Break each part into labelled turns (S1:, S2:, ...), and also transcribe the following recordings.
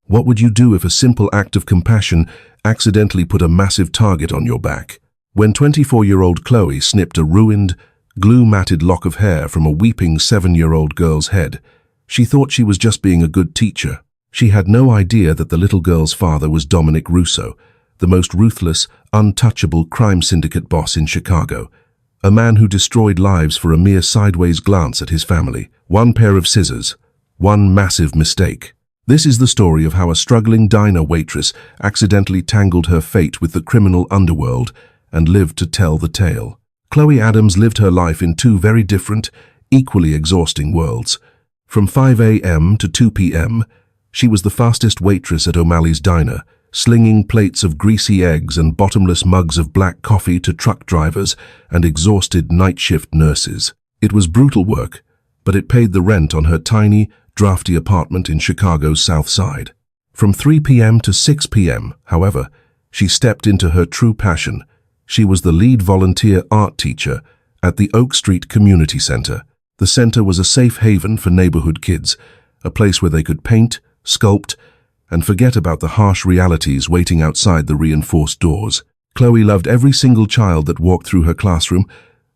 S1: What would you do if a simple act of compassion accidentally put a massive target on your back? When 24-year-old Chloe snipped a ruined, glue-matted lock of hair from a weeping 7-year-old girl's head, she thought she was just being a good teacher. She had no idea that the little girl's father was Dominic Russo, the most ruthless, untouchable crime syndicate boss in Chicago, a man who destroyed lives for a mere sideways glance at his family. One pair of scissors, one massive mistake. This is the story of how a struggling diner waitress accidentally tangled her fate with the criminal underworld and lived to tell the tale. Chloe Adams lived her life in two very different, equally exhausting worlds. From 5 a.m. to 2 p.m., she was the fastest waitress at O'Malley's Diner, slinging plates of greasy eggs and bottomless mugs of black coffee to truck drivers and exhausted night shift nurses. It was brutal work, but it paid the rent on her tiny, drafty apartment in Chicago's South Side. From 3 p.m. to 6 p.m., however, she stepped into her true passion. She was the lead volunteer art teacher at the Oak Street Community Center. The center was a safe haven for neighborhood kids, a place where they could paint, sculpt, and forget about the harsh realities waiting outside the reinforced doors. Chloe loved every single child that walked through her classroom,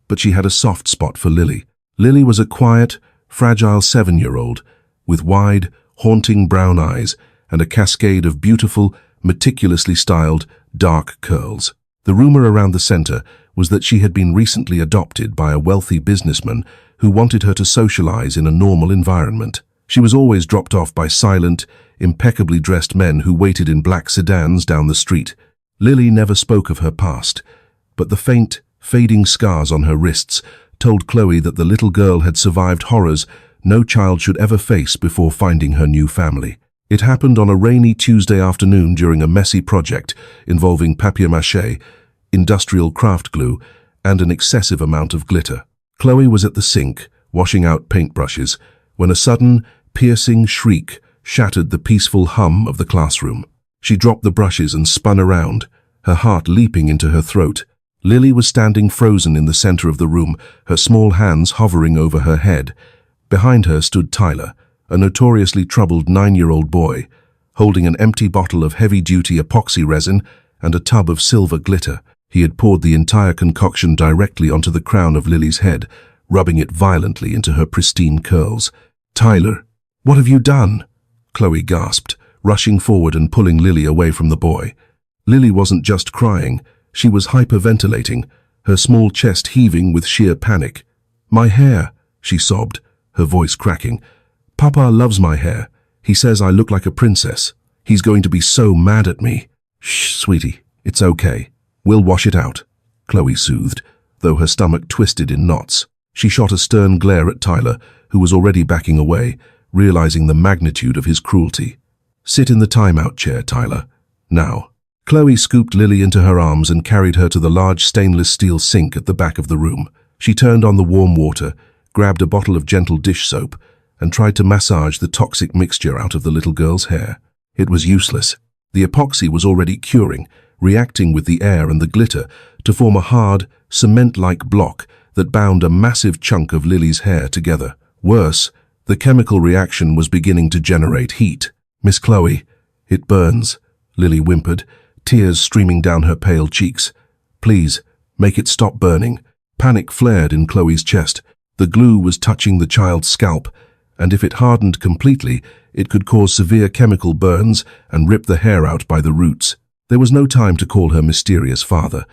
S1: but she had a soft spot for Lily. Lily was a quiet, fragile 7-year-old with wide, haunting brown eyes and a cascade of beautiful, meticulously styled, dark curls. The rumor around the center was that she had been recently adopted by a wealthy businessman who wanted her to socialize in a normal environment. She was always dropped off by silent, impeccably dressed men who waited in black sedans down the street. Lily never spoke of her past, but the faint, fading scars on her wrists told Chloe that the little girl had survived horrors no child should ever face before finding her new family. It happened on a rainy Tuesday afternoon during a messy project involving papier-mâché, industrial craft glue, and an excessive amount of glitter. Chloe was at the sink, washing out paintbrushes, when a sudden, piercing shriek shattered the peaceful hum of the classroom. She dropped the brushes and spun around, her heart leaping into her throat. Lily was standing frozen in the center of the room, her small hands hovering over her head. Behind her stood Tyler, a notoriously troubled 9-year-old boy, holding an empty bottle of heavy-duty epoxy resin and a tub of silver glitter. He had poured the entire concoction directly onto the crown of Lily's head, rubbing it violently into her pristine curls. "Tyler, what have you done?" Chloe gasped, rushing forward and pulling Lily away from the boy. Lily wasn't just crying, she was hyperventilating, her small chest heaving with sheer panic. "My hair," she sobbed, her voice cracking. "Papa loves my hair. He says I look like a princess. He's going to be so mad at me." "Shh, sweetie, it's okay. We'll wash it out," Chloe soothed, though her stomach twisted in knots. She shot a stern glare at Tyler, who was already backing away, realizing the magnitude of his cruelty. "Sit in the timeout chair, Tyler. Now." Chloe scooped Lily into her arms and carried her to the large stainless steel sink at the back of the room. She turned on the warm water, grabbed a bottle of gentle dish soap, and tried to massage the toxic mixture out of the little girl's hair. It was useless. The epoxy was already curing, reacting with the air and the glitter to form a hard, cement-like block that bound a massive chunk of Lily's hair together. Worse, the chemical reaction was beginning to generate heat. "Miss Chloe, it burns," Lily whimpered, tears streaming down her pale cheeks. "Please, make it stop burning." Panic flared in Chloe's chest. The glue was touching the child's scalp, and if it hardened completely, it could cause severe chemical burns and rip the hair out by the roots. There was no time to call her mysterious father,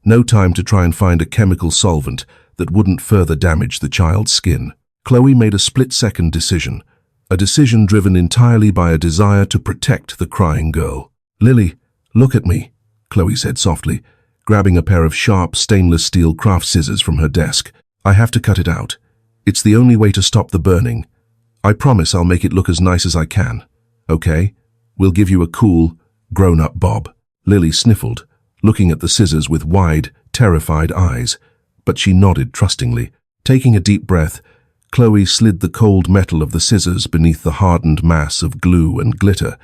S1: no time to try and find a chemical solvent that wouldn't further damage the child's skin. Chloe made a split-second decision, a decision driven entirely by a desire to protect the crying girl. "Lily, look at me," Chloe said softly, grabbing a pair of sharp stainless steel craft scissors from her desk. "I have to cut it out. It's the only way to stop the burning. I promise I'll make it look as nice as I can. Okay? We'll give you a cool, grown-up bob." Lily sniffled, looking at the scissors with wide, terrified eyes, but she nodded trustingly. Taking a deep breath, Chloe slid the cold metal of the scissors beneath the hardened mass of glue and glitter,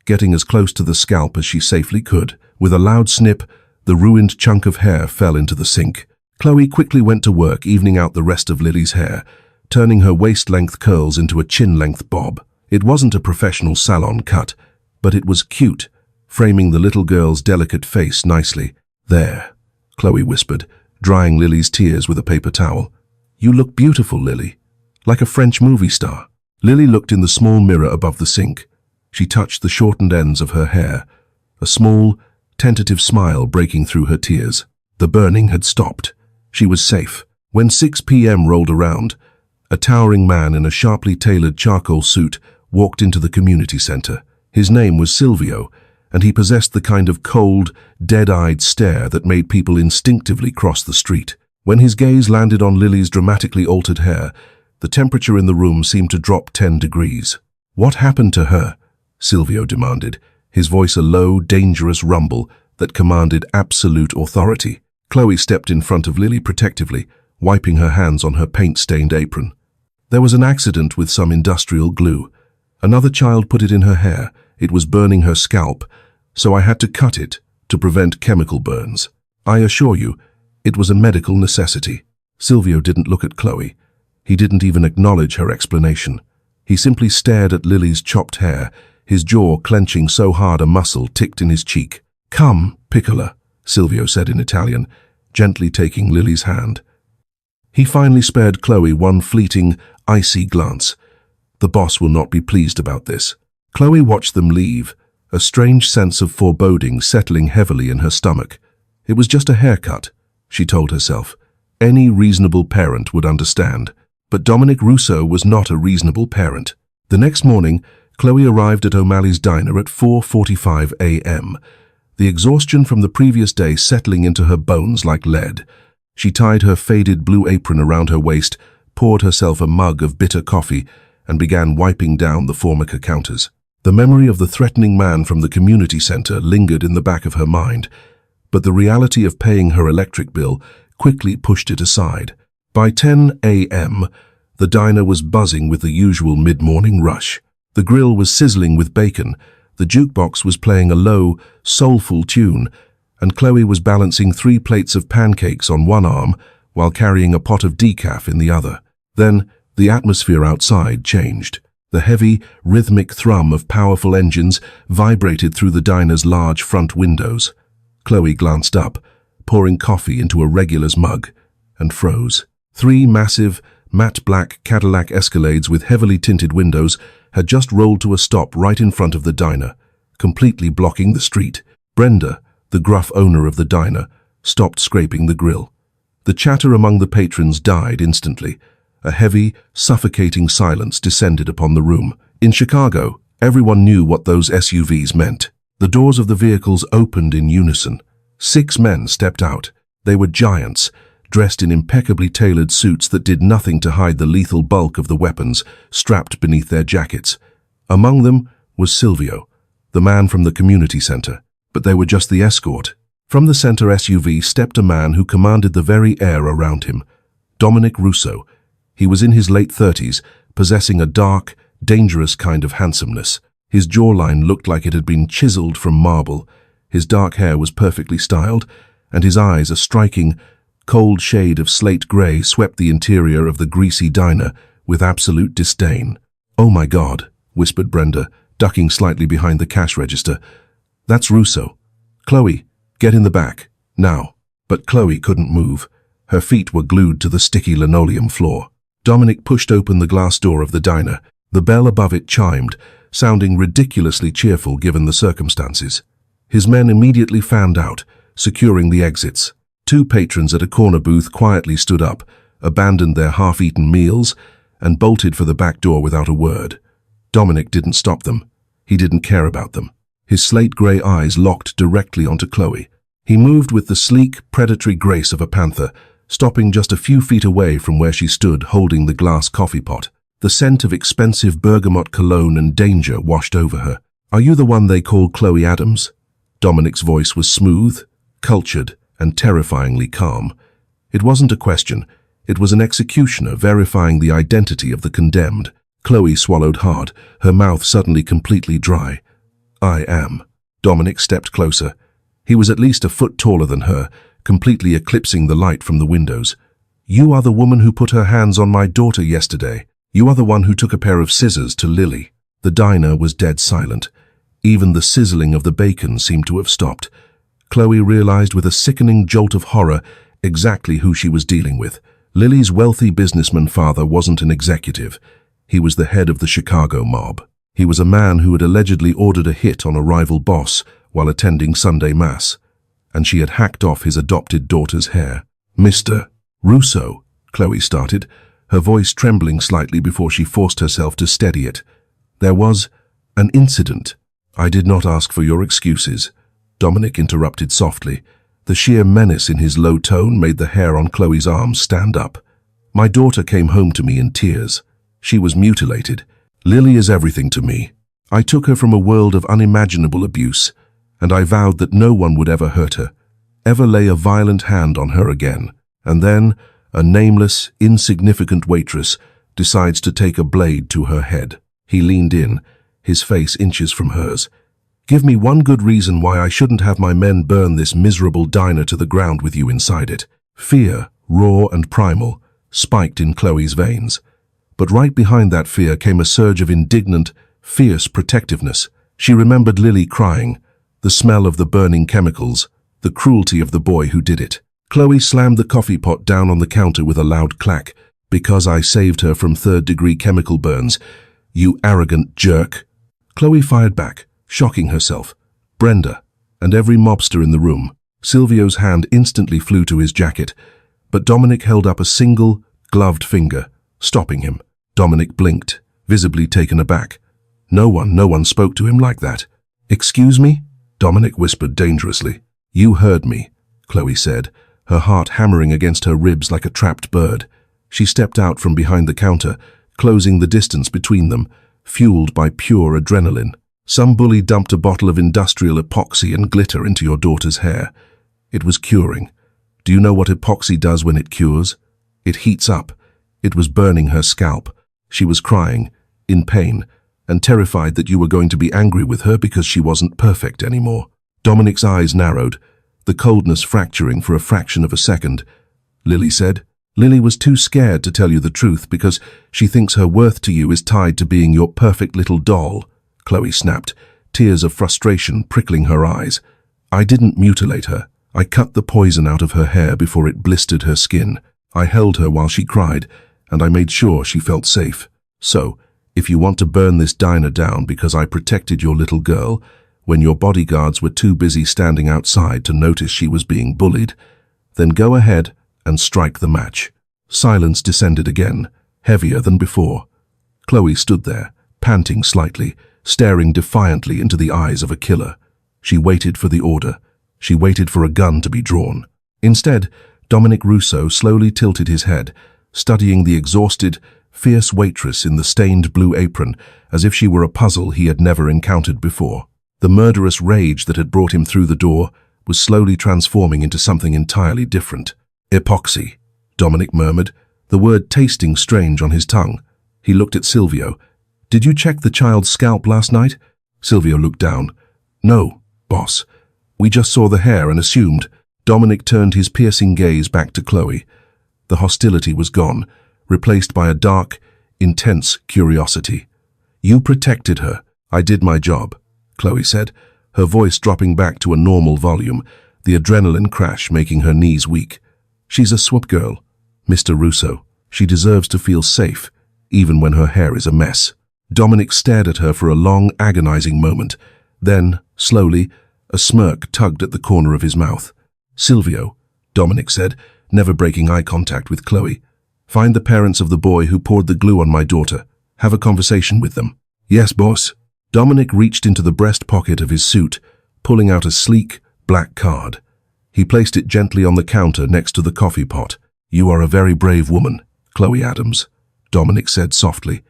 S1: getting as close to the scalp as she safely could. With a loud snip, the ruined chunk of hair fell into the sink. Chloe quickly went to work evening out the rest of Lily's hair, turning her waist-length curls into a chin-length bob. It wasn't a professional salon cut. but it was cute, framing the little girl's delicate face nicely. "There," Chloe whispered, drying Lily's tears with a paper towel. "You look beautiful, Lily. Like a French movie star." Lily looked in the small mirror above the sink. She touched the shortened ends of her hair, a small, tentative smile breaking through her tears. The burning had stopped. She was safe. When 6 p.m. rolled around, a towering man in a sharply tailored charcoal suit walked into the community center. His name was Silvio, and he possessed the kind of cold, dead-eyed stare that made people instinctively cross the street. When his gaze landed on Lily's dramatically altered hair, the temperature in the room seemed to drop 10 degrees. "What happened to her?" Silvio demanded, his voice a low, dangerous rumble that commanded absolute authority. Chloe stepped in front of Lily protectively, wiping her hands on her paint-stained apron. "There was an accident with some industrial glue. Another child put it in her hair. It was burning her scalp, so I had to cut it to prevent chemical burns. I assure you, it was a medical necessity." Silvio didn't look at Chloe. He didn't even acknowledge her explanation. He simply stared at Lily's chopped hair, his jaw clenching so hard a muscle ticked in his cheek. "Come, piccola," Silvio said in Italian, gently taking Lily's hand. He finally spared Chloe one fleeting, icy glance. The boss will not be pleased about this. Chloe watched them leave, a strange sense of foreboding settling heavily in her stomach. It was just a haircut, she told herself. Any reasonable parent would understand. But Dominic Russo was not a reasonable parent. The next morning, Chloe arrived at O'Malley's diner at 4:45 a.m., the exhaustion from the previous day settling into her bones like lead. She tied her faded blue apron around her waist, poured herself a mug of bitter coffee, and began wiping down the Formica counters. The memory of the threatening man from the community center lingered in the back of her mind, but the reality of paying her electric bill quickly pushed it aside. By 10 a.m., the diner was buzzing with the usual mid-morning rush. The grill was sizzling with bacon, the jukebox was playing a low, soulful tune, and Chloe was balancing 3 plates of pancakes on one arm while carrying a pot of decaf in the other. Then, the atmosphere outside changed. The heavy, rhythmic thrum of powerful engines vibrated through the diner's large front windows. Chloe glanced up, pouring coffee into a regular's mug, and froze. 3 massive, matte black Cadillac Escalades with heavily tinted windows had just rolled to a stop right in front of the diner, completely blocking the street. Brenda, the gruff owner of the diner, stopped scraping the grill. The chatter among the patrons died instantly. A heavy, suffocating silence descended upon the room. In Chicago, everyone knew what those SUVs meant. The doors of the vehicles opened in unison. 6 men stepped out. They were giants, dressed in impeccably tailored suits that did nothing to hide the lethal bulk of the weapons strapped beneath their jackets. Among them was Silvio, the man from the community center, but they were just the escort. From the center SUV stepped a man who commanded the very air around him. Dominic Russo. He was in his late 30s, possessing a dark, dangerous kind of handsomeness. His jawline looked like it had been chiseled from marble. His dark hair was perfectly styled, and his eyes, a striking, cold shade of slate gray, swept the interior of the greasy diner with absolute disdain. "Oh my God," whispered Brenda, ducking slightly behind the cash register. "That's Russo. Chloe, get in the back, now." But Chloe couldn't move. Her feet were glued to the sticky linoleum floor. Dominic pushed open the glass door of the diner. The bell above it chimed, sounding ridiculously cheerful given the circumstances. His men immediately fanned out, securing the exits. 2 patrons at a corner booth quietly stood up, abandoned their half-eaten meals, and bolted for the back door without a word. Dominic didn't stop them. He didn't care about them. His slate-gray eyes locked directly onto Chloe. He moved with the sleek, predatory grace of a panther, stopping just a few feet away from where she stood holding the glass coffee pot. The scent of expensive bergamot cologne and danger washed over her. "Are you the one they call Chloe Adams?" Dominic's voice was smooth, cultured, and terrifyingly calm. It wasn't a question. It was an executioner verifying the identity of the condemned. Chloe swallowed hard, her mouth suddenly completely dry. "I am." Dominic stepped closer. He was at least a foot taller than her, completely eclipsing the light from the windows. "You are the woman who put her hands on my daughter yesterday. You are the one who took a pair of scissors to Lily." The diner was dead silent. Even the sizzling of the bacon seemed to have stopped. Chloe realized with a sickening jolt of horror exactly who she was dealing with. Lily's wealthy businessman father wasn't an executive. He was the head of the Chicago mob. He was a man who had allegedly ordered a hit on a rival boss while attending Sunday Mass, and she had hacked off his adopted daughter's hair. "Mr. Russo," Chloe started, her voice trembling slightly before she forced herself to steady it. "There was an incident." "I did not ask for your excuses," Dominic interrupted softly. The sheer menace in his low tone made the hair on Chloe's arms stand up. "My daughter came home to me in tears. She was mutilated. Lily is everything to me. I took her from a world of unimaginable abuse, and I vowed that no one would ever hurt her, ever lay a violent hand on her again. And then, a nameless, insignificant waitress decides to take a blade to her head." He leaned in, his face inches from hers. "Give me one good reason why I shouldn't have my men burn this miserable diner to the ground with you inside it." Fear, raw and primal, spiked in Chloe's veins. But right behind that fear came a surge of indignant, fierce protectiveness. She remembered Lily crying, the smell of the burning chemicals, the cruelty of the boy who did it. Chloe slammed the coffee pot down on the counter with a loud clack. "Because I saved her from third-degree chemical burns, you arrogant jerk." Chloe fired back, shocking herself, Brenda, and every mobster in the room. Silvio's hand instantly flew to his jacket, but Dominic held up a single, gloved finger, stopping him. Dominic blinked, visibly taken aback. No one spoke to him like that. "Excuse me?" Dominic whispered dangerously. "You heard me," Chloe said, her heart hammering against her ribs like a trapped bird. She stepped out from behind the counter, closing the distance between them, fueled by pure adrenaline. "Some bully dumped a bottle of industrial epoxy and glitter into your daughter's hair. It was curing. Do you know what epoxy does when it cures? It heats up. It was burning her scalp. She was crying, in pain, and terrified that you were going to be angry with her because she wasn't perfect anymore." Dominic's eyes narrowed, the coldness fracturing for a fraction of a second. "Lily said." "Lily was too scared to tell you the truth because she thinks her worth to you is tied to being your perfect little doll," Chloe snapped, tears of frustration prickling her eyes. "I didn't mutilate her. I cut the poison out of her hair before it blistered her skin. I held her while she cried, and I made sure she felt safe. So, if you want to burn this diner down because I protected your little girl, when your bodyguards were too busy standing outside to notice she was being bullied, then go ahead and strike the match." Silence descended again, heavier than before. Chloe stood there, panting slightly, staring defiantly into the eyes of a killer. She waited for the order. She waited for a gun to be drawn. Instead, Dominic Russo slowly tilted his head, studying the exhausted, fierce waitress in the stained blue apron as if she were a puzzle he had never encountered before. The murderous rage that had brought him through the door was slowly transforming into something entirely different. "Epoxy," Dominic murmured, the word tasting strange on his tongue. He looked at Silvio. "Did you check the child's scalp last night?" Silvio looked down. "No, boss. We just saw the hair and assumed." Dominic turned his piercing gaze back to Chloe. The hostility was gone, replaced by a dark, intense curiosity. "You protected her. I did my job," Chloe said, her voice dropping back to a normal volume, the adrenaline crash making her knees weak. "She's a swap girl, Mr. Russo. She deserves to feel safe, even when her hair is a mess." Dominic stared at her for a long, agonizing moment. Then, slowly, a smirk tugged at the corner of his mouth. "Silvio," Dominic said, never breaking eye contact with Chloe. "Find the parents of the boy who poured the glue on my daughter. Have a conversation with them." "Yes, boss." Dominic reached into the breast pocket of his suit, pulling out a sleek, black card. He placed it gently on the counter next to the coffee pot. "You are a very brave woman, Chloe Adams," Dominic said softly,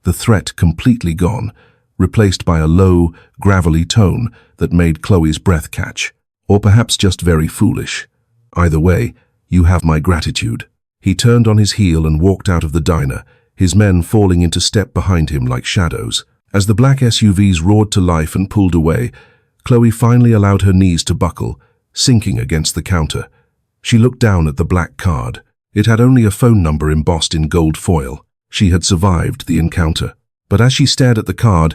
S1: the threat completely gone, replaced by a low, gravelly tone that made Chloe's breath catch. "Or perhaps just very foolish. Either way, you have my gratitude." He turned on his heel and walked out of the diner, his men falling into step behind him like shadows. As the black SUVs roared to life and pulled away, Chloe finally allowed her knees to buckle, sinking against the counter. She looked down at the black card. It had only a phone number embossed in gold foil. She had survived the encounter. But as she stared at the card,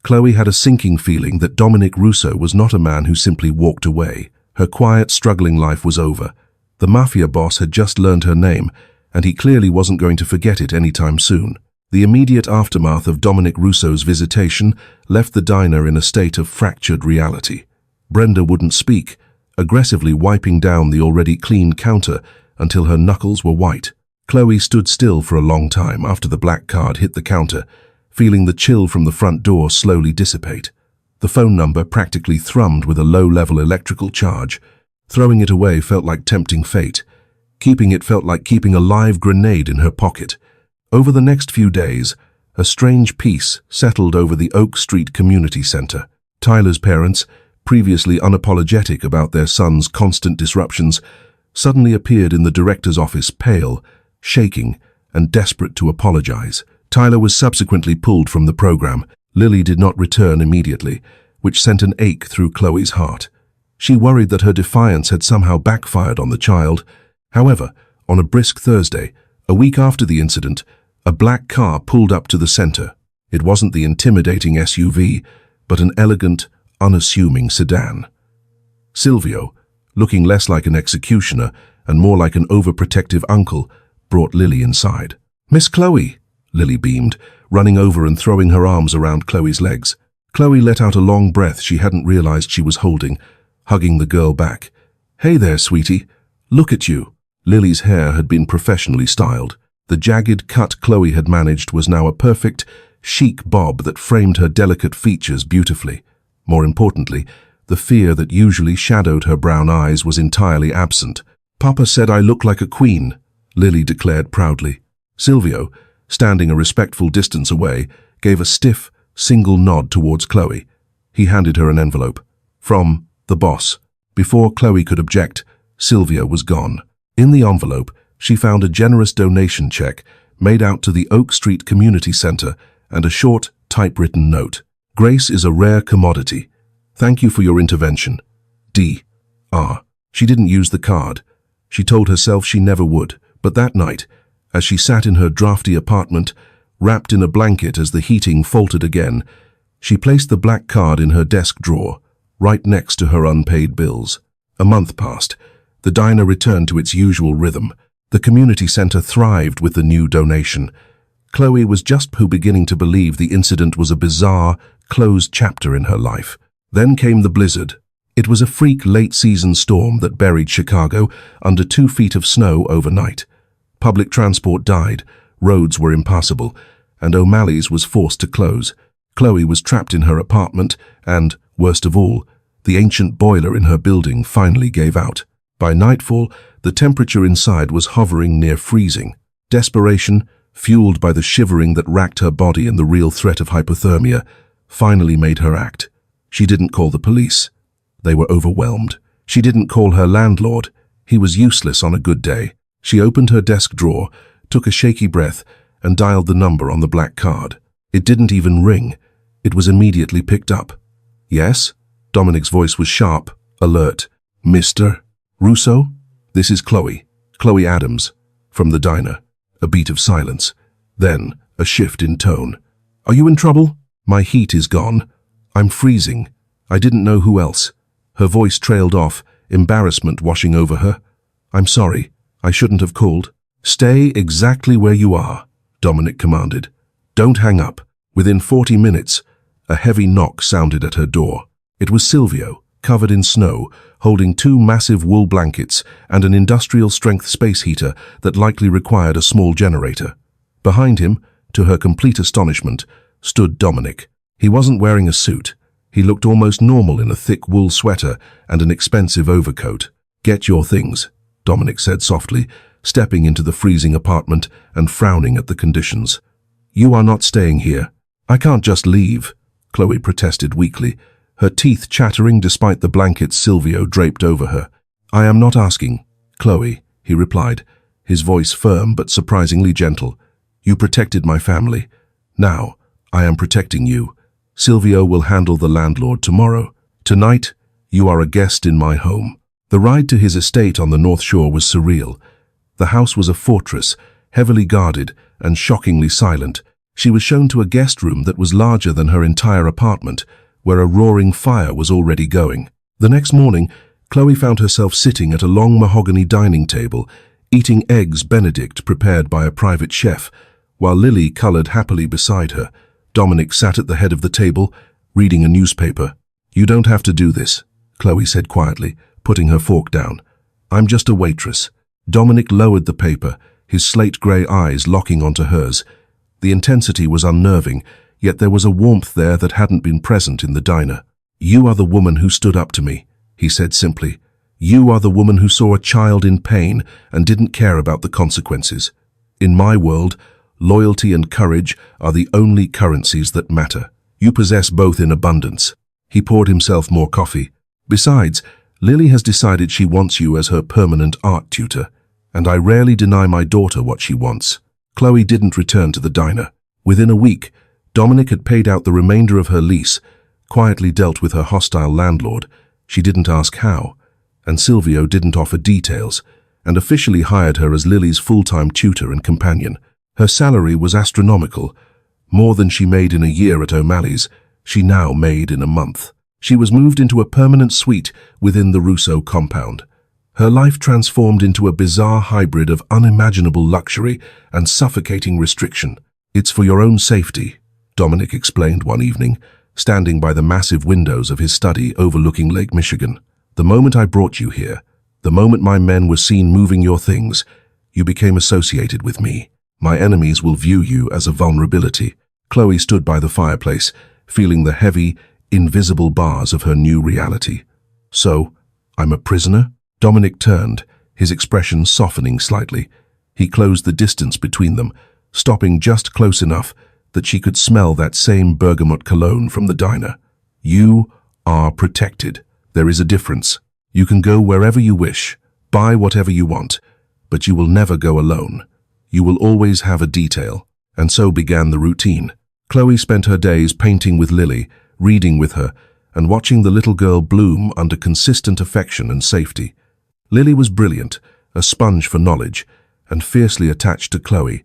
S1: Chloe had a sinking feeling that Dominic Russo was not a man who simply walked away. Her quiet, struggling life was over. The Mafia boss had just learned her name, and he clearly wasn't going to forget it anytime soon. The immediate aftermath of Dominic Russo's visitation left the diner in a state of fractured reality. Brenda wouldn't speak, aggressively wiping down the already clean counter until her knuckles were white. Chloe stood still for a long time after the black card hit the counter, feeling the chill from the front door slowly dissipate. The phone number practically thrummed with a low-level electrical charge. Throwing it away felt like tempting fate. Keeping it felt like keeping a live grenade in her pocket. Over the next few days, a strange peace settled over the Oak Street Community Center. Tyler's parents, previously unapologetic about their son's constant disruptions, suddenly appeared in the director's office pale, shaking, and desperate to apologize. Tyler was subsequently pulled from the program. Lily did not return immediately, which sent an ache through Chloe's heart. She worried that her defiance had somehow backfired on the child. However, on a brisk Thursday, a week after the incident, a black car pulled up to the center. It wasn't the intimidating SUV, but an elegant, unassuming sedan. Silvio, looking less like an executioner and more like an overprotective uncle, brought Lily inside. "Miss Chloe," Lily beamed, running over and throwing her arms around Chloe's legs. Chloe let out a long breath she hadn't realized she was holding, hugging the girl back. "Hey there, sweetie. Look at you." Lily's hair had been professionally styled. The jagged cut Chloe had managed was now a perfect, chic bob that framed her delicate features beautifully. More importantly, the fear that usually shadowed her brown eyes was entirely absent. "Papa said I look like a queen," Lily declared proudly. Silvio, standing a respectful distance away, gave a stiff, single nod towards Chloe. He handed her an envelope. From the boss. Before Chloe could object, Silvio was gone. In the envelope, she found a generous donation check made out to the Oak Street Community Center and a short, typewritten note. "Grace is a rare commodity. Thank you for your intervention. D.R." She didn't use the card. She told herself she never would. But that night, as she sat in her drafty apartment, wrapped in a blanket as the heating faltered again, she placed the black card in her desk drawer, right next to her unpaid bills. A month passed. The diner returned to its usual rhythm. The community center thrived with the new donation. Chloe was just beginning to believe the incident was a bizarre, closed chapter in her life. Then came the blizzard. It was a freak late-season storm that buried Chicago under 2 feet of snow overnight. Public transport died, roads were impassable, and O'Malley's was forced to close. Chloe was trapped in her apartment and, worst of all, the ancient boiler in her building finally gave out. By nightfall, the temperature inside was hovering near freezing. Desperation, fueled by the shivering that racked her body and the real threat of hypothermia, finally made her act. She didn't call the police. They were overwhelmed. She didn't call her landlord. He was useless on a good day. She opened her desk drawer, took a shaky breath, and dialed the number on the black card. It didn't even ring. It was immediately picked up. "Yes?" Dominic's voice was sharp, alert. "Mr. Russo? This is Chloe. Chloe Adams." From the diner. A beat of silence. Then, a shift in tone. "Are you in trouble?" "My heat is gone. I'm freezing. I didn't know who else." Her voice trailed off, embarrassment washing over her. "I'm sorry. I shouldn't have called." "Stay exactly where you are," Dominic commanded. "Don't hang up." Within 40 minutes, a heavy knock sounded at her door. It was Silvio, covered in snow, holding 2 massive wool blankets and an industrial-strength space heater that likely required a small generator. Behind him, to her complete astonishment, stood Dominic. He wasn't wearing a suit. He looked almost normal in a thick wool sweater and an expensive overcoat. "Get your things," Dominic said softly, stepping into the freezing apartment and frowning at the conditions. "You are not staying here." "I can't just leave," Chloe protested weakly, her teeth chattering despite the blanket Silvio draped over her. "I am not asking, Chloe," he replied, his voice firm but surprisingly gentle. "You protected my family. Now, I am protecting you. Silvio will handle the landlord tomorrow. Tonight, you are a guest in my home." The ride to his estate on the North Shore was surreal. The house was a fortress, heavily guarded and shockingly silent, She was shown to a guest room that was larger than her entire apartment, where a roaring fire was already going. The next morning, Chloe found herself sitting at a long mahogany dining table, eating eggs Benedict prepared by a private chef, while Lily colored happily beside her. Dominic sat at the head of the table, reading a newspaper. "You don't have to do this," Chloe said quietly, putting her fork down. "I'm just a waitress." Dominic lowered the paper, his slate-grey eyes locking onto hers. The intensity was unnerving, yet there was a warmth there that hadn't been present in the diner. "You are the woman who stood up to me," he said simply. "You are the woman who saw a child in pain and didn't care about the consequences. In my world, loyalty and courage are the only currencies that matter. You possess both in abundance." He poured himself more coffee. "Besides, Lily has decided she wants you as her permanent art tutor, and I rarely deny my daughter what she wants." Chloe didn't return to the diner. Within a week, Dominic had paid out the remainder of her lease, quietly dealt with her hostile landlord. She didn't ask how, and Silvio didn't offer details, and officially hired her as Lily's full-time tutor and companion. Her salary was astronomical, more than she made in a year at O'Malley's. She now made in a month. She was moved into a permanent suite within the Russo compound. Her life transformed into a bizarre hybrid of unimaginable luxury and suffocating restriction. "It's for your own safety," Dominic explained one evening, standing by the massive windows of his study overlooking Lake Michigan. "The moment I brought you here, the moment my men were seen moving your things, you became associated with me. My enemies will view you as a vulnerability." Chloe stood by the fireplace, feeling the heavy, invisible bars of her new reality. "So, I'm a prisoner?" Dominic turned, his expression softening slightly. He closed the distance between them, stopping just close enough that she could smell that same bergamot cologne from the diner. "You are protected. There is a difference. You can go wherever you wish, buy whatever you want, but you will never go alone. You will always have a detail." And so began the routine. Chloe spent her days painting with Lily, reading with her, and watching the little girl bloom under consistent affection and safety. Lily was brilliant, a sponge for knowledge, and fiercely attached to Chloe.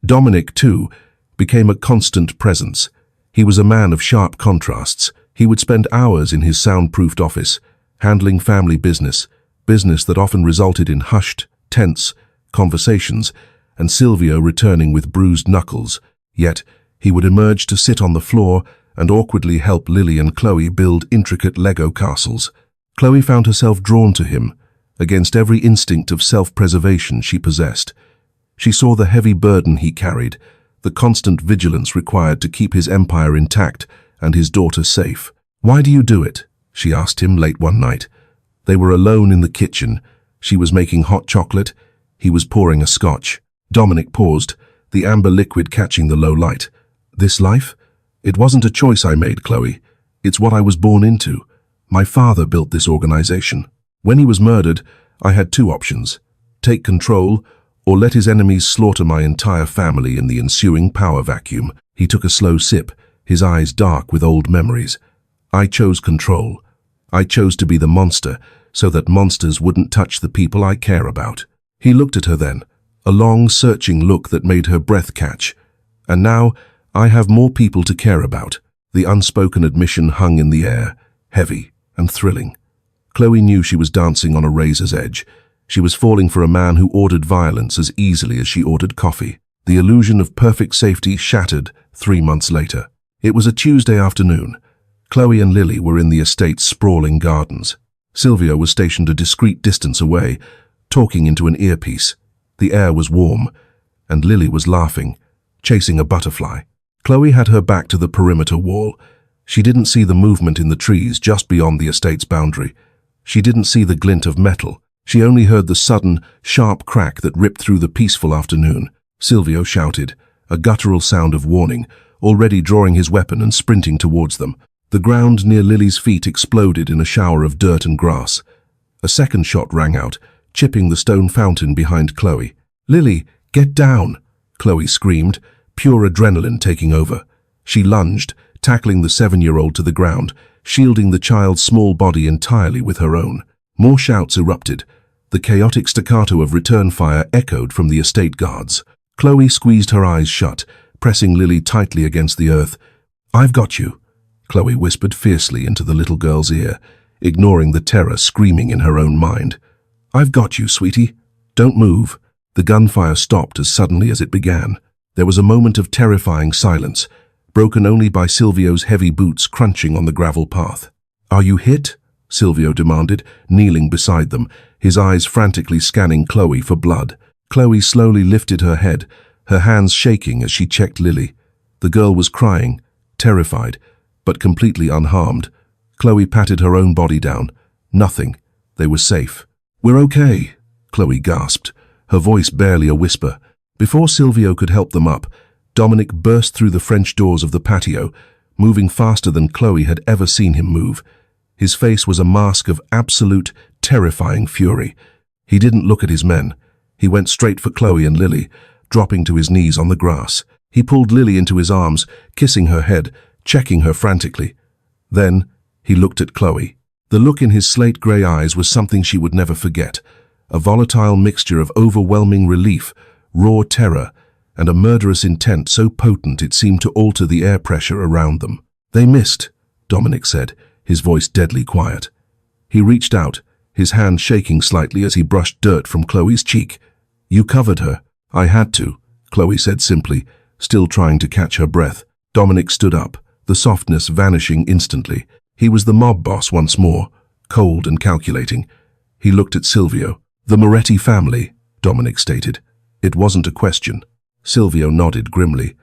S1: Dominic, too, became a constant presence. He was a man of sharp contrasts. He would spend hours in his soundproofed office, handling family business that often resulted in hushed, tense conversations, and Silvio returning with bruised knuckles. Yet, he would emerge to sit on the floor and awkwardly help Lily and Chloe build intricate Lego castles. Chloe found herself drawn to him, against every instinct of self-preservation she possessed. She saw the heavy burden he carried, the constant vigilance required to keep his empire intact and his daughter safe. "Why do you do it?" she asked him late one night. They were alone in the kitchen. She was making hot chocolate. He was pouring a scotch. Dominic paused, the amber liquid catching the low light. "This life? It wasn't a choice I made, Chloe. It's what I was born into. My father built this organization. When he was murdered, I had two options: take control, or let his enemies slaughter my entire family in the ensuing power vacuum." He took a slow sip, his eyes dark with old memories. "I chose control. I chose to be the monster, so that monsters wouldn't touch the people I care about." He looked at her then, a long, searching look that made her breath catch. "And now, I have more people to care about." The unspoken admission hung in the air, heavy and thrilling. Chloe knew she was dancing on a razor's edge. She was falling for a man who ordered violence as easily as she ordered coffee. The illusion of perfect safety shattered 3 months later. It was a Tuesday afternoon. Chloe and Lily were in the estate's sprawling gardens. Silvio was stationed a discreet distance away, talking into an earpiece. The air was warm, and Lily was laughing, chasing a butterfly. Chloe had her back to the perimeter wall. She didn't see the movement in the trees just beyond the estate's boundary. She didn't see the glint of metal. She only heard the sudden, sharp crack that ripped through the peaceful afternoon. Silvio shouted, a guttural sound of warning, already drawing his weapon and sprinting towards them. The ground near Lily's feet exploded in a shower of dirt and grass. A second shot rang out, chipping the stone fountain behind Chloe. "Lily, get down!" Chloe screamed, pure adrenaline taking over. She lunged, tackling the 7-year-old to the ground, shielding the child's small body entirely with her own. More shouts erupted. The chaotic staccato of return fire echoed from the estate guards. Chloe squeezed her eyes shut, pressing Lily tightly against the earth. "I've got you," Chloe whispered fiercely into the little girl's ear, ignoring the terror screaming in her own mind. "I've got you, sweetie. Don't move." The gunfire stopped as suddenly as it began. There was a moment of terrifying silence, broken only by Silvio's heavy boots crunching on the gravel path. "Are you hit?" Silvio demanded, kneeling beside them, his eyes frantically scanning Chloe for blood. Chloe slowly lifted her head, her hands shaking as she checked Lily. The girl was crying, terrified, but completely unharmed. Chloe patted her own body down. Nothing. They were safe. "We're okay," Chloe gasped, her voice barely a whisper. Before Silvio could help them up, Dominic burst through the French doors of the patio, moving faster than Chloe had ever seen him move. His face was a mask of absolute, terrifying fury. He didn't look at his men. He went straight for Chloe and Lily, dropping to his knees on the grass. He pulled Lily into his arms, kissing her head, checking her frantically. Then, he looked at Chloe. The look in his slate-grey eyes was something she would never forget, a volatile mixture of overwhelming relief, raw terror, and a murderous intent so potent it seemed to alter the air pressure around them. "They missed," Dominic said, his voice deadly quiet. He reached out, his hand shaking slightly as he brushed dirt from Chloe's cheek. "You covered her." "I had to," Chloe said simply, still trying to catch her breath. Dominic stood up, the softness vanishing instantly. He was the mob boss once more, cold and calculating. He looked at Silvio. "The Moretti family," Dominic stated. It wasn't a question. Silvio nodded grimly.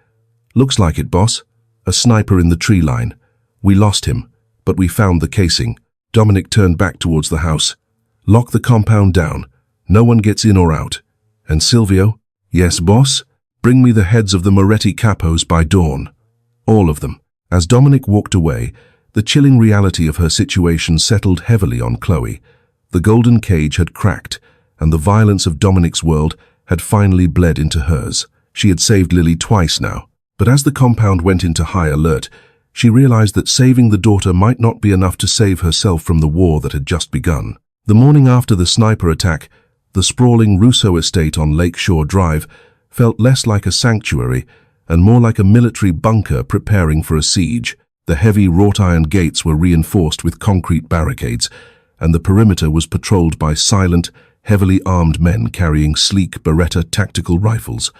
S1: "Looks like it, boss. A sniper in the tree line. We lost him, but we found the casing." Dominic turned back towards the house. "Lock the compound down. No one gets in or out." "And Silvio?" "Yes, boss. Bring me the heads of the Moretti capos by dawn. All of them." As Dominic walked away, the chilling reality of her situation settled heavily on Chloe. The golden cage had cracked, and the violence of Dominic's world had finally bled into hers. She had saved Lily twice now, but as the compound went into high alert, she realized that saving the daughter might not be enough to save herself from the war that had just begun. The morning after the sniper attack, the sprawling Russo estate on Lakeshore Drive felt less like a sanctuary and more like a military bunker preparing for a siege. The heavy wrought-iron gates were reinforced with concrete barricades, and the perimeter was patrolled by silent, heavily armed men carrying sleek Beretta tactical rifles.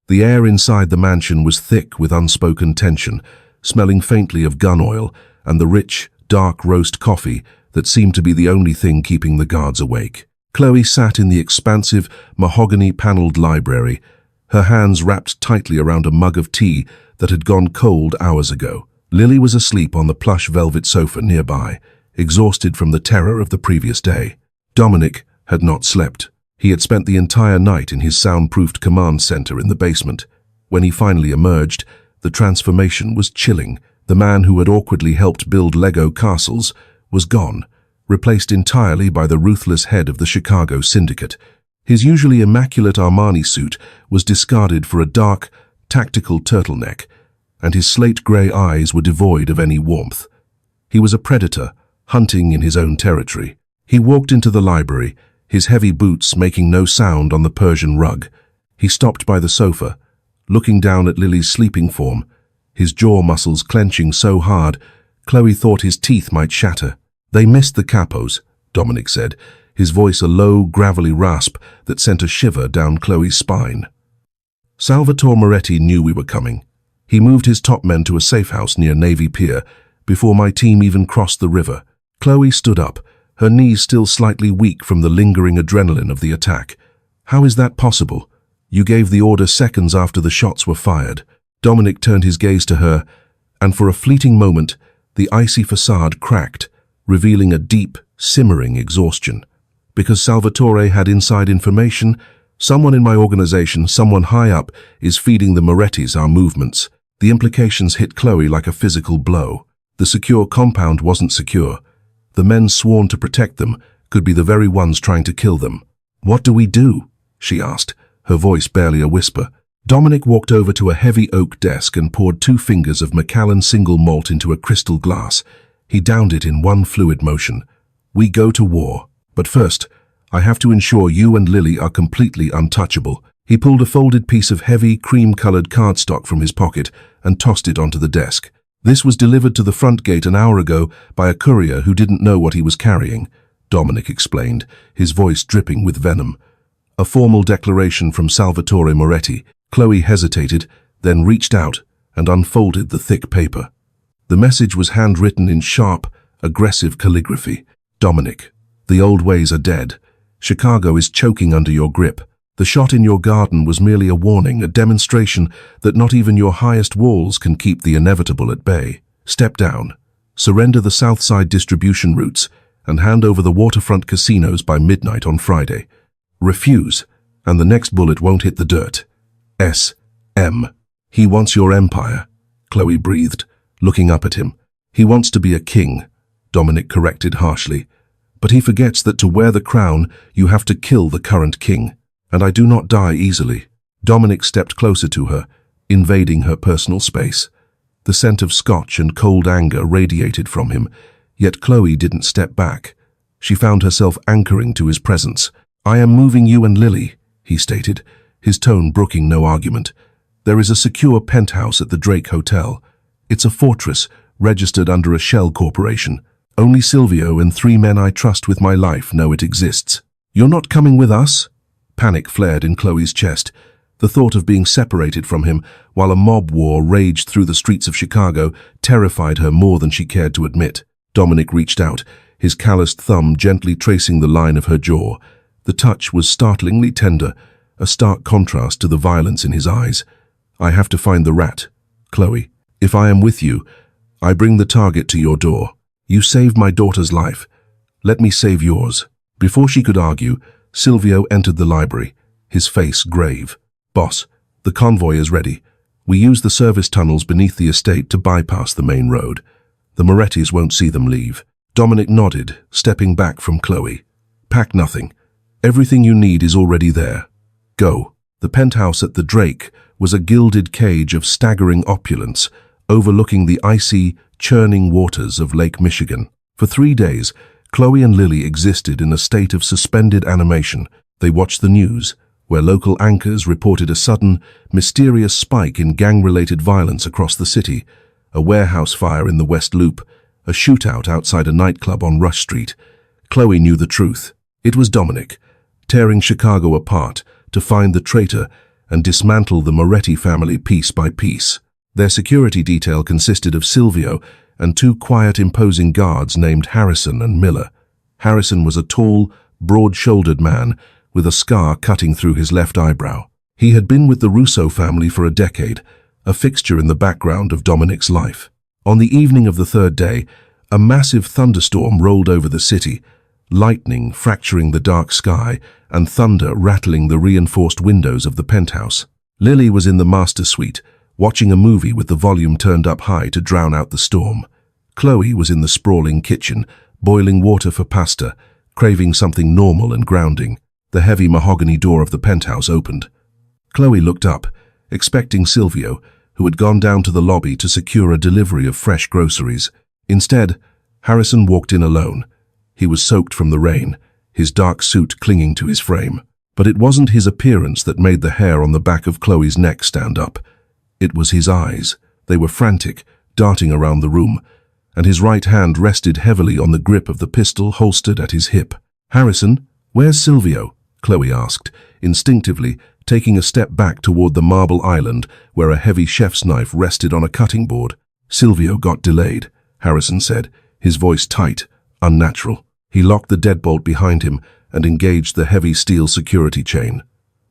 S1: The air inside the mansion was thick with unspoken tension, smelling faintly of gun oil and the rich, dark roast coffee that seemed to be the only thing keeping the guards awake. Chloe sat in the expansive, mahogany-paneled library, her hands wrapped tightly around a mug of tea that had gone cold hours ago. Lily was asleep on the plush velvet sofa nearby, exhausted from the terror of the previous day. Dominic had not slept. He had spent the entire night in his soundproofed command center in the basement. When he finally emerged, the transformation was chilling. The man who had awkwardly helped build Lego castles was gone, replaced entirely by the ruthless head of the Chicago syndicate. His usually immaculate Armani suit was discarded for a dark, tactical turtleneck, and his slate-grey eyes were devoid of any warmth. He was a predator, hunting in his own territory. He walked into the library, his heavy boots making no sound on the Persian rug. He stopped by the sofa, looking down at Lily's sleeping form, his jaw muscles clenching so hard, Chloe thought his teeth might shatter. "They missed the capos," Dominic said, his voice a low, gravelly rasp that sent a shiver down Chloe's spine. "Salvatore Moretti knew we were coming. He moved his top men to a safe house near Navy Pier before my team even crossed the river." Chloe stood up, her knees still slightly weak from the lingering adrenaline of the attack. "How is that possible? You gave the order seconds after the shots were fired." Dominic turned his gaze to her, and for a fleeting moment, the icy facade cracked, revealing a deep, simmering exhaustion. "Because Salvatore had inside information, someone in my organization, someone high up, is feeding the Morettis our movements." The implications hit Chloe like a physical blow. The secure compound wasn't secure. The men sworn to protect them could be the very ones trying to kill them. "What do we do?" she asked, her voice barely a whisper. Dominic walked over to a heavy oak desk and poured 2 fingers of Macallan single malt into a crystal glass. He downed it in one fluid motion. "We go to war. But first, I have to ensure you and Lily are completely untouchable." He pulled a folded piece of heavy, cream-colored cardstock from his pocket and tossed it onto the desk. This was delivered to the front gate an hour ago by a courier who didn't know what he was carrying, Dominic explained, his voice dripping with venom. A formal declaration from Salvatore Moretti. Chloe hesitated, then reached out and unfolded the thick paper. The message was handwritten in sharp, aggressive calligraphy. Dominic, the old ways are dead. Chicago is choking under your grip. The shot in your garden was merely a warning, a demonstration that not even your highest walls can keep the inevitable at bay. Step down, surrender the Southside distribution routes, and hand over the waterfront casinos by midnight on Friday. Refuse, and the next bullet won't hit the dirt. S.M. He wants your empire, Chloe breathed, looking up at him. He wants to be a king, Dominic corrected harshly. But he forgets that to wear the crown, you have to kill the current king. And I do not die easily. Dominic stepped closer to her, invading her personal space. The scent of scotch and cold anger radiated from him, yet Chloe didn't step back. She found herself anchoring to his presence. I am moving you and Lily, he stated, his tone brooking no argument. There is a secure penthouse at the Drake Hotel. It's a fortress, registered under a shell corporation. Only Silvio and 3 men I trust with my life know it exists. You're not coming with us? Panic flared in Chloe's chest. The thought of being separated from him while a mob war raged through the streets of Chicago terrified her more than she cared to admit. Dominic reached out, his calloused thumb gently tracing the line of her jaw. The touch was startlingly tender, a stark contrast to the violence in his eyes. I have to find the rat, Chloe. If I am with you, I bring the target to your door. You saved my daughter's life. Let me save yours. Before she could argue, Silvio entered the library, his face grave. Boss, the convoy is ready. We use the service tunnels beneath the estate to bypass the main road. The Morettis won't see them leave. Dominic nodded, stepping back from Chloe. Pack nothing. Everything you need is already there. Go. The penthouse at the Drake was a gilded cage of staggering opulence, overlooking the icy, churning waters of Lake Michigan. For 3 days, Chloe and Lily existed in a state of suspended animation. They watched the news, where local anchors reported a sudden, mysterious spike in gang-related violence across the city, a warehouse fire in the West Loop, a shootout outside a nightclub on Rush Street. Chloe knew the truth. It was Dominic, tearing Chicago apart to find the traitor and dismantle the Moretti family piece by piece. Their security detail consisted of Silvio and 2 quiet, imposing guards named Harrison and Miller. Harrison was a tall, broad-shouldered man with a scar cutting through his left eyebrow. He had been with the Russo family for a decade, a fixture in the background of Dominic's life. On the evening of the 3rd day, a massive thunderstorm rolled over the city, lightning fracturing the dark sky and thunder rattling the reinforced windows of the penthouse. Lily was in the master suite, watching a movie with the volume turned up high to drown out the storm. Chloe was in the sprawling kitchen, boiling water for pasta, craving something normal and grounding. The heavy mahogany door of the penthouse opened. Chloe looked up, expecting Silvio, who had gone down to the lobby to secure a delivery of fresh groceries. Instead, Harrison walked in alone. He was soaked from the rain, his dark suit clinging to his frame. But it wasn't his appearance that made the hair on the back of Chloe's neck stand up. It was his eyes. They were frantic, darting around the room, and his right hand rested heavily on the grip of the pistol holstered at his hip. Harrison, where's Silvio? Chloe asked, instinctively taking a step back toward the marble island where a heavy chef's knife rested on a cutting board. Silvio got delayed, Harrison said, his voice tight, unnatural. He locked the deadbolt behind him and engaged the heavy steel security chain.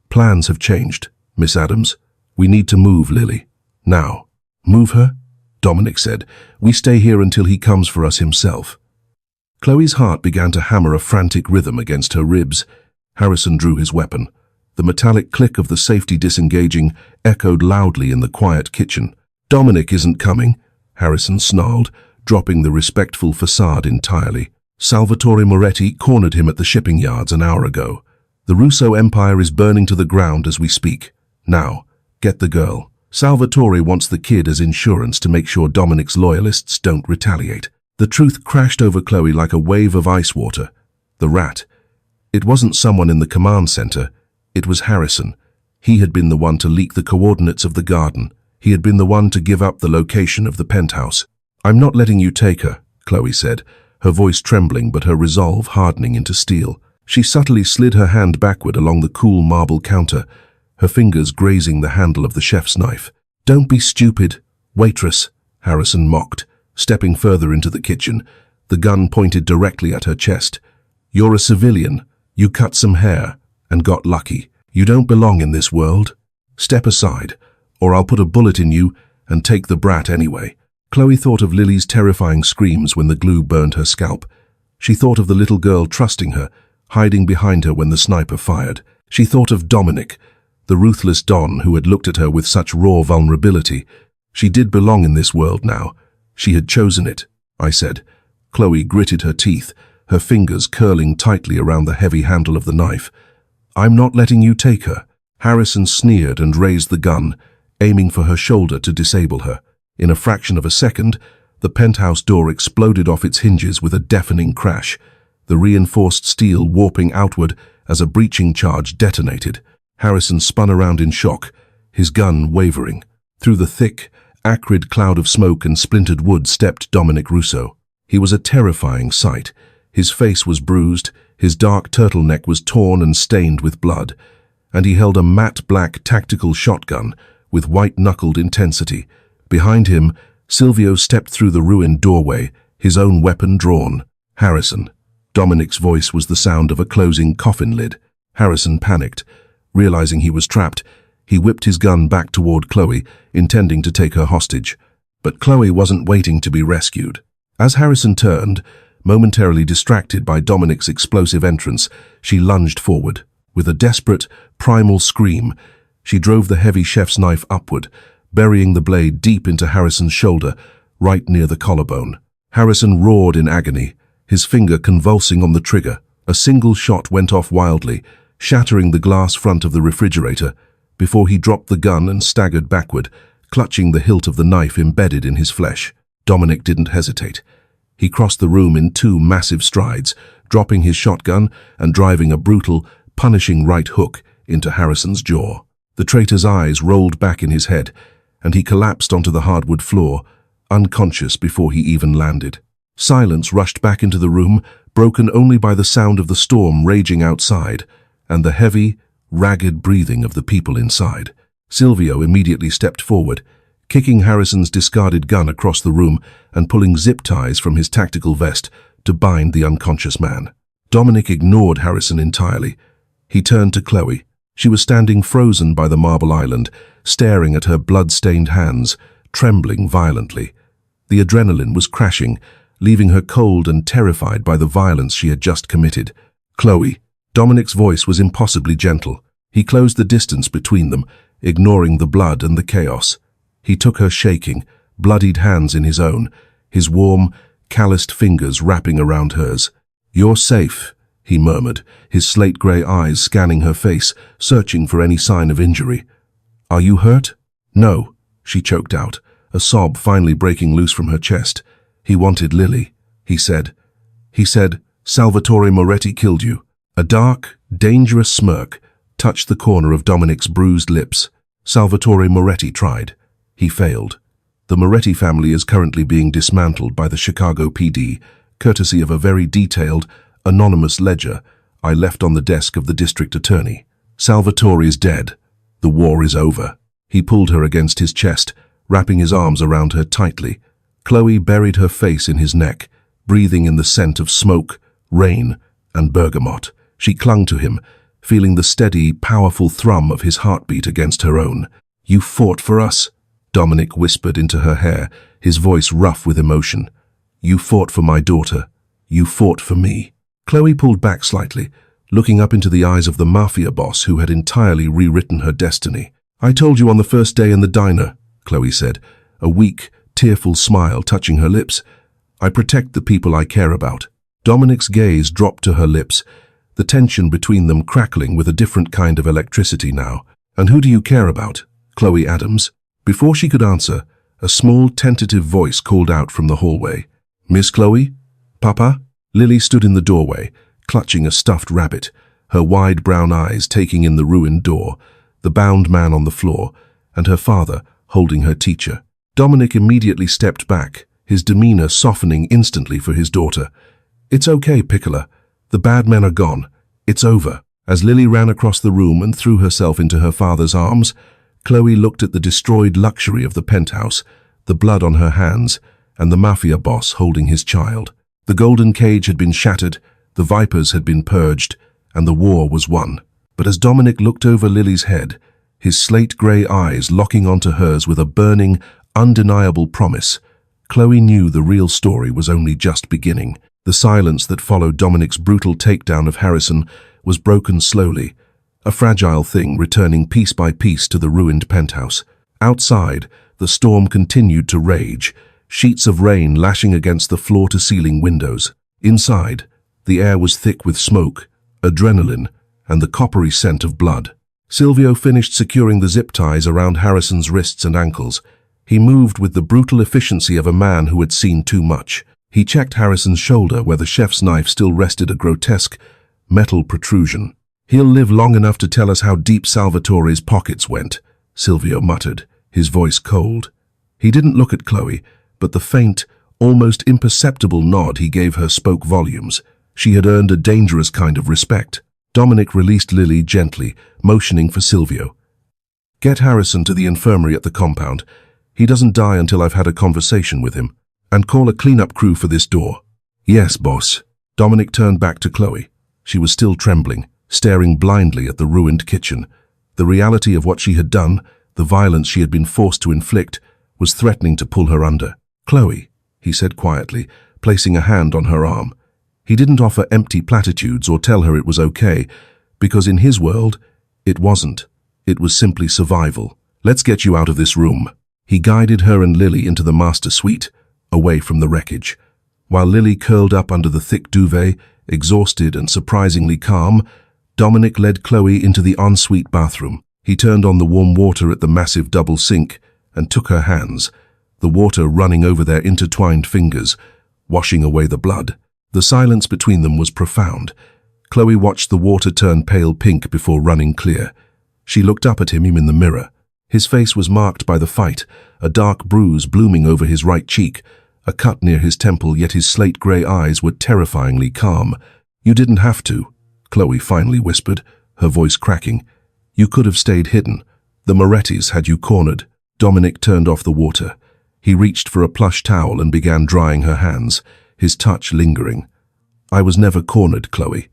S1: Plans have changed, Miss Adams. We need to move Lily. Now. Move her? Dominic said. We stay here until he comes for us himself. Chloe's heart began to hammer a frantic rhythm against her ribs. Harrison drew his weapon. The metallic click of the safety disengaging echoed loudly in the quiet kitchen. Dominic isn't coming, Harrison snarled, dropping the respectful facade entirely. Salvatore Moretti cornered him at the shipping yards an hour ago. The Russo empire is burning to the ground as we speak. Now, get the girl. Salvatore wants the kid as insurance to make sure Dominic's loyalists don't retaliate. The truth crashed over Chloe like a wave of ice water. The rat. It wasn't someone in the command center. It was Harrison. He had been the one to leak the coordinates of the garden. He had been the one to give up the location of the penthouse. "I'm not letting you take her," Chloe said, her voice trembling but her resolve hardening into steel. She subtly slid her hand backward along the cool marble counter, her fingers grazing the handle of the chef's knife. "Don't be stupid, waitress," Harrison mocked, stepping further into the kitchen, the gun pointed directly at her chest. "You're a civilian. You cut some hair and got lucky. You don't belong in this world. Step aside, or I'll put a bullet in you and take the brat anyway." Chloe thought of Lily's terrifying screams when the glue burned her scalp. She thought of the little girl trusting her, hiding behind her when the sniper fired. She thought of Dominic, the ruthless Don who had looked at her with such raw vulnerability. She did belong in this world now. She had chosen it, I said. Chloe gritted her teeth, her fingers curling tightly around the heavy handle of the knife. "I'm not letting you take her." Harrison sneered and raised the gun, aiming for her shoulder to disable her. In a fraction of a second, the penthouse door exploded off its hinges with a deafening crash, the reinforced steel warping outward as a breaching charge detonated. Harrison spun around in shock, his gun wavering. Through the thick, acrid cloud of smoke and splintered wood stepped Dominic Russo. He was a terrifying sight. His face was bruised, his dark turtleneck was torn and stained with blood, and he held a matte black tactical shotgun with white-knuckled intensity. Behind him, Silvio stepped through the ruined doorway, his own weapon drawn. "Harrison." Dominic's voice was the sound of a closing coffin lid. Harrison panicked. Realizing he was trapped, he whipped his gun back toward Chloe, intending to take her hostage. But Chloe wasn't waiting to be rescued. As Harrison turned, momentarily distracted by Dominic's explosive entrance, she lunged forward. With a desperate, primal scream, she drove the heavy chef's knife upward, burying the blade deep into Harrison's shoulder, right near the collarbone. Harrison roared in agony, his finger convulsing on the trigger. A single shot went off wildly, shattering the glass front of the refrigerator, before he dropped the gun and staggered backward, clutching the hilt of the knife embedded in his flesh. Dominic didn't hesitate. He crossed the room in 2 massive strides, dropping his shotgun and driving a brutal, punishing right hook into Harrison's jaw. The traitor's eyes rolled back in his head, and he collapsed onto the hardwood floor, unconscious before he even landed. Silence rushed back into the room, broken only by the sound of the storm raging outside, and the heavy, ragged breathing of the people inside. Silvio immediately stepped forward, kicking Harrison's discarded gun across the room and pulling zip ties from his tactical vest to bind the unconscious man. Dominic ignored Harrison entirely. He turned to Chloe. She was standing frozen by the marble island, staring at her blood-stained hands, trembling violently. The adrenaline was crashing, leaving her cold and terrified by the violence she had just committed. "Chloe." Dominic's voice was impossibly gentle. He closed the distance between them, ignoring the blood and the chaos. He took her shaking, bloodied hands in his own, his warm, calloused fingers wrapping around hers. "You're safe," he murmured, his slate-grey eyes scanning her face, searching for any sign of injury. "Are you hurt?" "No," she choked out, a sob finally breaking loose from her chest. "He wanted Lily," he said. "He said, Salvatore Moretti killed you." A dark, dangerous smirk touched the corner of Dominic's bruised lips. "Salvatore Moretti tried. He failed. The Moretti family is currently being dismantled by the Chicago PD, courtesy of a very detailed, anonymous ledger I left on the desk of the district attorney. Salvatore is dead. The war is over." He pulled her against his chest, wrapping his arms around her tightly. Chloe buried her face in his neck, breathing in the scent of smoke, rain, and bergamot. She clung to him, feeling the steady, powerful thrum of his heartbeat against her own. "You fought for us," Dominic whispered into her hair, his voice rough with emotion. "You fought for my daughter. You fought for me." Chloe pulled back slightly, looking up into the eyes of the Mafia boss who had entirely rewritten her destiny. "I told you on the first day in the diner," Chloe said, a weak, tearful smile touching her lips. "I protect the people I care about." Dominic's gaze dropped to her lips, the tension between them crackling with a different kind of electricity now. "And who do you care about?" "Chloe Adams." Before she could answer, a small, tentative voice called out from the hallway. "Miss Chloe? Papa?" Lily stood in the doorway, clutching a stuffed rabbit, her wide brown eyes taking in the ruined door. the bound man on the floor, and her father holding her teacher. Dominic immediately stepped back, his demeanor softening instantly for his daughter. "It's okay, Piccola. The bad men are gone. It's over." As Lily ran across the room and threw herself into her father's arms, Chloe looked at the destroyed luxury of the penthouse, the blood on her hands, and the Mafia boss holding his child. The golden cage had been shattered, the vipers had been purged, and the war was won. But as Dominic looked over Lily's head, his slate-grey eyes locking onto hers with a burning, undeniable promise, Chloe knew the real story was only just beginning. The silence that followed Dominic's brutal takedown of Harrison was broken slowly, a fragile thing returning piece by piece to the ruined penthouse. Outside, the storm continued to rage, sheets of rain lashing against the floor-to-ceiling windows. Inside, the air was thick with smoke, adrenaline, and the coppery scent of blood. Silvio finished securing the zip ties around Harrison's wrists and ankles. He moved with the brutal efficiency of a man who had seen too much. He checked Harrison's shoulder where the chef's knife still rested a grotesque metal protrusion. "He'll live long enough to tell us how deep Salvatore's pockets went," Silvio muttered, his voice cold. He didn't look at Chloe, but the faint, almost imperceptible nod he gave her spoke volumes. She had earned a dangerous kind of respect. Dominic released Lily gently, motioning for Silvio. "Get Harrison to the infirmary at the compound. He doesn't die until I've had a conversation with him. And call a cleanup crew for this door." "Yes, boss." Dominic turned back to Chloe. She was still trembling, staring blindly at the ruined kitchen. The reality of what she had done, the violence she had been forced to inflict, was threatening to pull her under. "Chloe," he said quietly, placing a hand on her arm. He didn't offer empty platitudes or tell her it was okay, because in his world, it wasn't. It was simply survival. "Let's get you out of this room." He guided her and Lily into the master suite, away from the wreckage. While Lily curled up under the thick duvet, exhausted and surprisingly calm, Dominic led Chloe into the ensuite bathroom. He turned on the warm water at the massive double sink and took her hands, the water running over their intertwined fingers, washing away the blood. The silence between them was profound. Chloe watched the water turn pale pink before running clear. She looked up at him in the mirror. His face was marked by the fight, a dark bruise blooming over his right cheek, a cut near his temple, yet his slate-grey eyes were terrifyingly calm. "You didn't have to," Chloe finally whispered, her voice cracking. "You could have stayed hidden. The Morettis had you cornered." Dominic turned off the water. He reached for a plush towel and began drying her hands, his touch lingering. "I was never cornered, Chloe.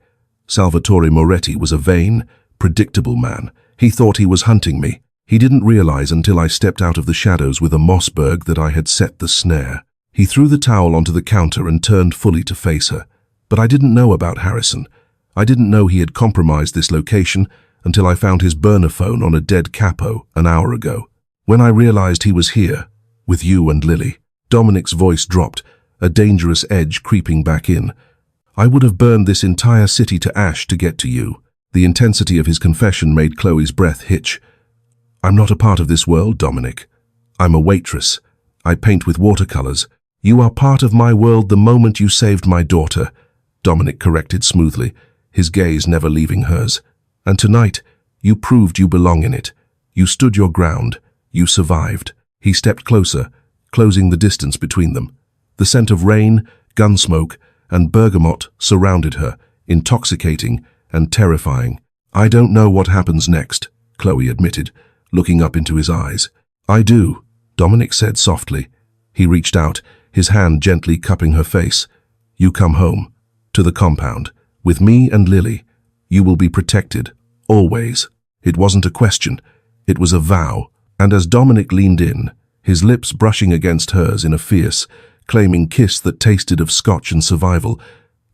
S1: Salvatore Moretti was a vain, predictable man. He thought he was hunting me. He didn't realize until I stepped out of the shadows with a Mossberg that I had set the snare." He threw the towel onto the counter and turned fully to face her. "But I didn't know about Harrison. I didn't know he had compromised this location until I found his burner phone on a dead capo an hour ago. When I realized he was here, with you and Lily." Dominic's voice dropped, a dangerous edge creeping back in. "I would have burned this entire city to ash to get to you." The intensity of his confession made Chloe's breath hitch. "I'm not a part of this world, Dominic. I'm a waitress. I paint with watercolors. You are part of my world the moment you saved my daughter," Dominic corrected smoothly, his gaze never leaving hers. "And tonight, you proved you belong in it. You stood your ground. You survived." He stepped closer, closing the distance between them. The scent of rain, gunsmoke, and bergamot surrounded her, intoxicating and terrifying. "I don't know what happens next," Chloe admitted, looking up into his eyes. "I do," Dominic said softly. He reached out, his hand gently cupping her face. "You come home, to the compound, with me and Lily. You will be protected, always." It wasn't a question, it was a vow. And as Dominic leaned in, his lips brushing against hers in a fierce, claiming kiss that tasted of scotch and survival,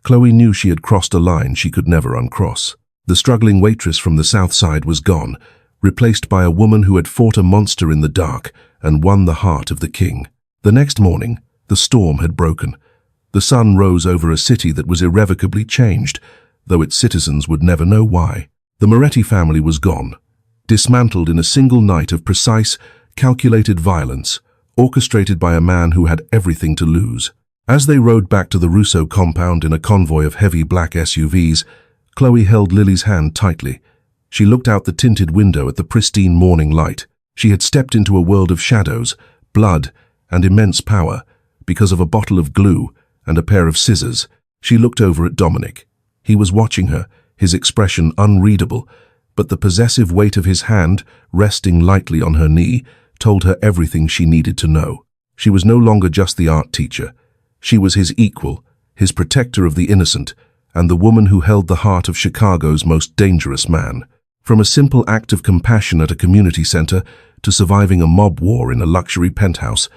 S1: Chloe knew she had crossed a line she could never uncross. The struggling waitress from the south side was gone, replaced by a woman who had fought a monster in the dark and won the heart of the king. The next morning, the storm had broken. The sun rose over a city that was irrevocably changed, though its citizens would never know why. The Moretti family was gone, dismantled in a single night of precise, calculated violence, orchestrated by a man who had everything to lose. As they rode back to the Russo compound in a convoy of heavy black SUVs, Chloe held Lily's hand tightly. She looked out the tinted window at the pristine morning light. She had stepped into a world of shadows, blood, and immense power because of a bottle of glue and a pair of scissors. She looked over at Dominic. He was watching her, his expression unreadable, but the possessive weight of his hand, resting lightly on her knee, told her everything she needed to know. She was no longer just the art teacher. She was his equal, his protector of the innocent, and the woman who held the heart of Chicago's most dangerous man. From a simple act of compassion at a community center to surviving a mob war in a luxury penthouse,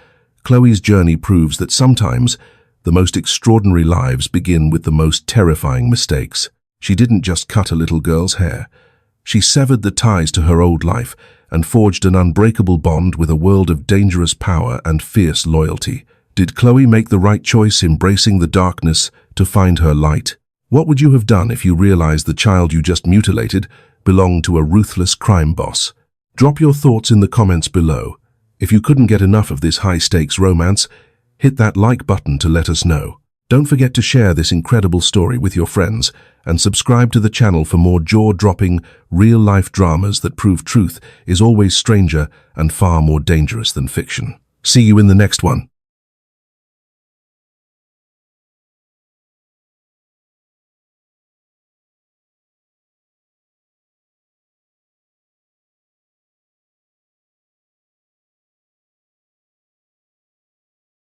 S1: Chloe's journey proves that sometimes the most extraordinary lives begin with the most terrifying mistakes. She didn't just cut a little girl's hair. She severed the ties to her old life and forged an unbreakable bond with a world of dangerous power and fierce loyalty. Did Chloe make the right choice embracing the darkness to find her light? What would you have done if you realized the child you just mutilated belonged to a ruthless crime boss? Drop your thoughts in the comments below. If you couldn't get enough of this high-stakes romance, hit that like button to let us know. Don't forget to share this incredible story with your friends and subscribe to the channel for more jaw-dropping, real-life dramas that prove truth is always stranger and far more dangerous than fiction. See you in the next one.